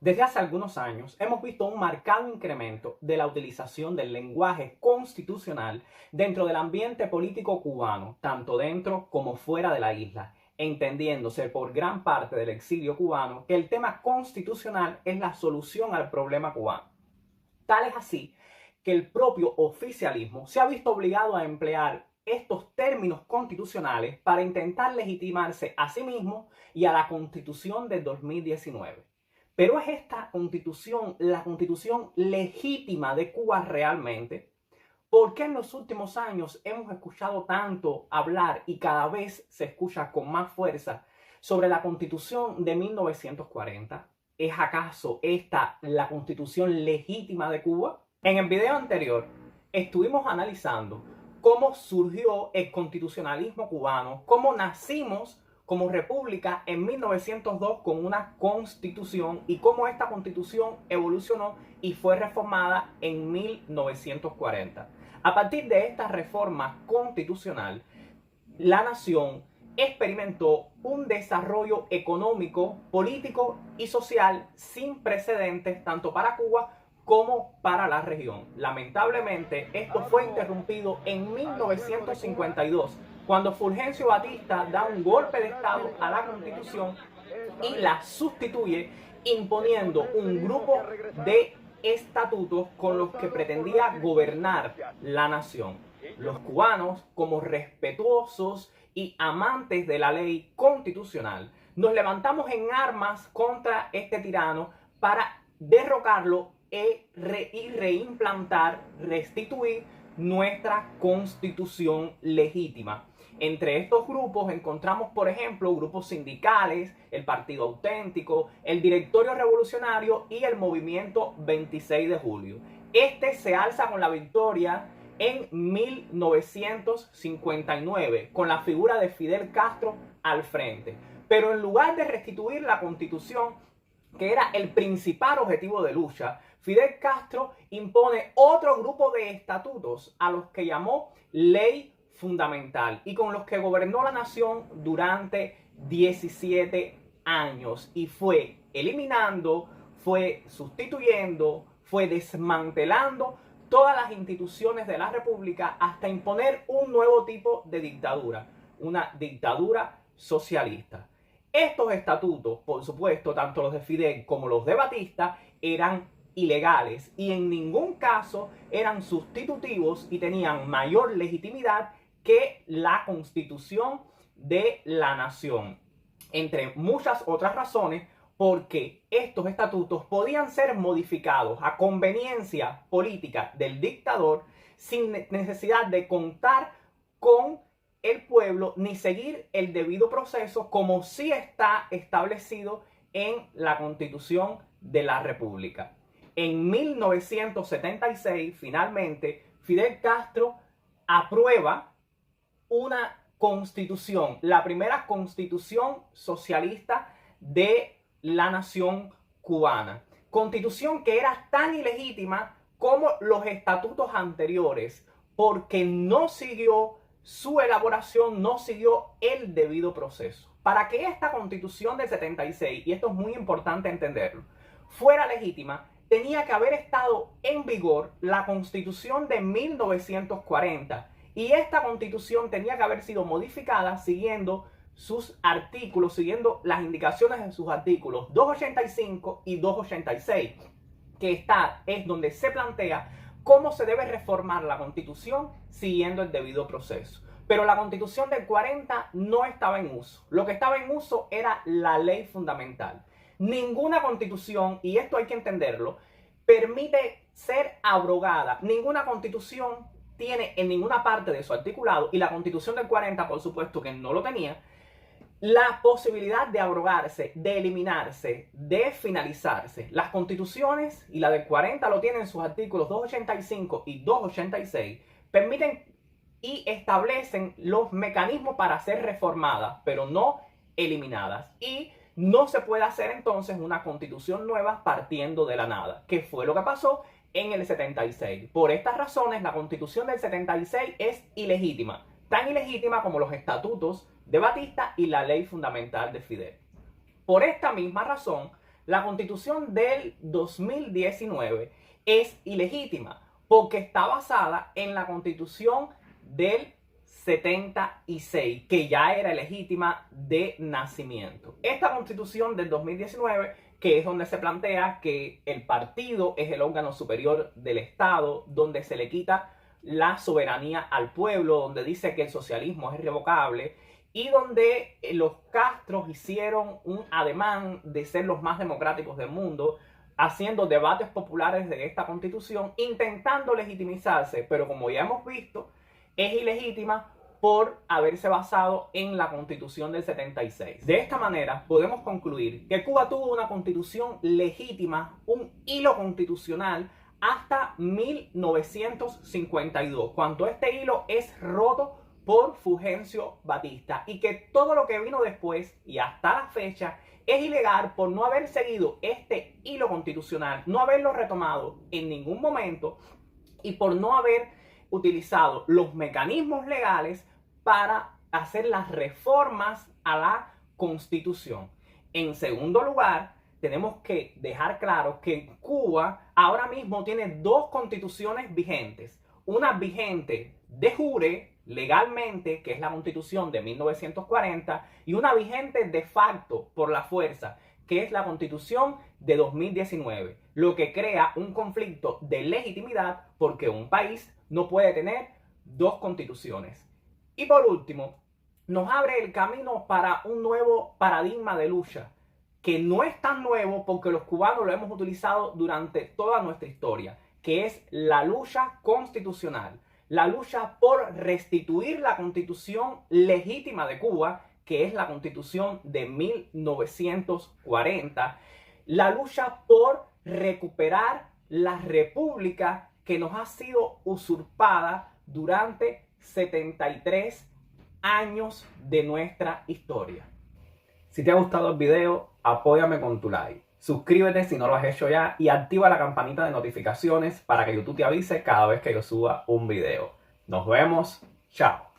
Desde hace algunos años hemos visto un marcado incremento de la utilización del lenguaje constitucional dentro del ambiente político cubano, tanto dentro como fuera de la isla, entendiéndose por gran parte del exilio cubano que el tema constitucional es la solución al problema cubano. Tal es así que el propio oficialismo se ha visto obligado a emplear estos términos constitucionales para intentar legitimarse a sí mismo y a la Constitución del 2019. Pero ¿es esta constitución la constitución legítima de Cuba realmente? ¿Por qué en los últimos años hemos escuchado tanto hablar y cada vez se escucha con más fuerza sobre la constitución de 1940? ¿Es acaso esta la constitución legítima de Cuba? En el video anterior estuvimos analizando cómo surgió el constitucionalismo cubano, cómo nacimos como república en 1902 con una constitución y cómo esta constitución evolucionó y fue reformada en 1940. A partir de esta reforma constitucional, la nación experimentó un desarrollo económico, político y social sin precedentes tanto para Cuba como para la región. Lamentablemente, esto fue interrumpido en 1952, cuando Fulgencio Batista da un golpe de Estado a la Constitución y la sustituye imponiendo un grupo de estatutos con los que pretendía gobernar la nación. Los cubanos, como respetuosos y amantes de la ley constitucional, nos levantamos en armas contra este tirano para derrocarlo y reimplantar, restituir nuestra constitución legítima. Entre estos grupos encontramos, por ejemplo, grupos sindicales, el Partido Auténtico, el Directorio Revolucionario y el Movimiento 26 de Julio. Este se alza con la victoria en 1959, con la figura de Fidel Castro al frente. Pero en lugar de restituir la Constitución, que era el principal objetivo de lucha, Fidel Castro impone otro grupo de estatutos a los que llamó Ley Fundamental y con los que gobernó la nación durante 17 años y fue eliminando, fue sustituyendo, fue desmantelando todas las instituciones de la República hasta imponer un nuevo tipo de dictadura, una dictadura socialista. Estos estatutos, por supuesto, tanto los de Fidel como los de Batista, eran ilegales y en ningún caso eran sustitutivos y tenían mayor legitimidad que la Constitución de la nación. Entre muchas otras razones, porque estos estatutos podían ser modificados a conveniencia política del dictador sin necesidad de contar con el pueblo ni seguir el debido proceso como sí está establecido en la Constitución de la República. En 1976, finalmente, Fidel Castro aprueba una constitución, la primera constitución socialista de la nación cubana. Constitución que era tan ilegítima como los estatutos anteriores, porque no siguió su elaboración, no siguió el debido proceso. Para que esta constitución del 76, y esto es muy importante entenderlo, fuera legítima, tenía que haber estado en vigor la Constitución de 1940 y esta Constitución tenía que haber sido modificada siguiendo sus artículos, siguiendo las indicaciones de sus artículos 285 y 286, que es donde se plantea cómo se debe reformar la Constitución siguiendo el debido proceso. Pero la Constitución del 40 no estaba en uso. Lo que estaba en uso era la ley fundamental. Ninguna constitución, y esto hay que entenderlo, permite ser abrogada. Ninguna constitución tiene en ninguna parte de su articulado, y la Constitución del 40, por supuesto que no lo tenía, la posibilidad de abrogarse, de eliminarse, de finalizarse. Las constituciones, y la del 40 lo tienen en sus artículos 285 y 286, permiten y establecen los mecanismos para ser reformadas, pero no eliminadas. Y no se puede hacer entonces una constitución nueva partiendo de la nada, que fue lo que pasó en el 76. Por estas razones, la constitución del 76 es ilegítima, tan ilegítima como los estatutos de Batista y la ley fundamental de Fidel. Por esta misma razón, La Constitución del 2019 es ilegítima porque está basada en la Constitución del 76, que ya era legítima de nacimiento. Esta Constitución del 2019, que es donde se plantea que el partido es el órgano superior del Estado, donde se le quita la soberanía al pueblo, donde dice que el socialismo es irrevocable y donde los Castros hicieron un ademán de ser los más democráticos del mundo, haciendo debates populares de esta Constitución, intentando legitimizarse, pero como ya hemos visto, es ilegítima por haberse basado en la Constitución del 76. De esta manera, podemos concluir que Cuba tuvo una Constitución legítima, un hilo constitucional, hasta 1952, cuando este hilo es roto por Fulgencio Batista, y que todo lo que vino después y hasta la fecha es ilegal por no haber seguido este hilo constitucional, no haberlo retomado en ningún momento y por no haber utilizado los mecanismos legales para hacer las reformas a la Constitución. En segundo lugar, tenemos que dejar claro que Cuba ahora mismo tiene dos constituciones vigentes. Una vigente de jure, legalmente, que es la Constitución de 1940, y una vigente de facto por la fuerza, que es la Constitución de 2019, lo que crea un conflicto de legitimidad porque un país no puede tener dos constituciones. Y por último, nos abre el camino para un nuevo paradigma de lucha, que no es tan nuevo porque los cubanos lo hemos utilizado durante toda nuestra historia, que es la lucha constitucional, la lucha por restituir la Constitución legítima de Cuba, que es la Constitución de 1940, la lucha por recuperar la república que nos ha sido usurpada durante 73 años de nuestra historia. Si te ha gustado el video, apóyame con tu like. Suscríbete si no lo has hecho ya y activa la campanita de notificaciones para que YouTube te avise cada vez que yo suba un video. Nos vemos. Chao.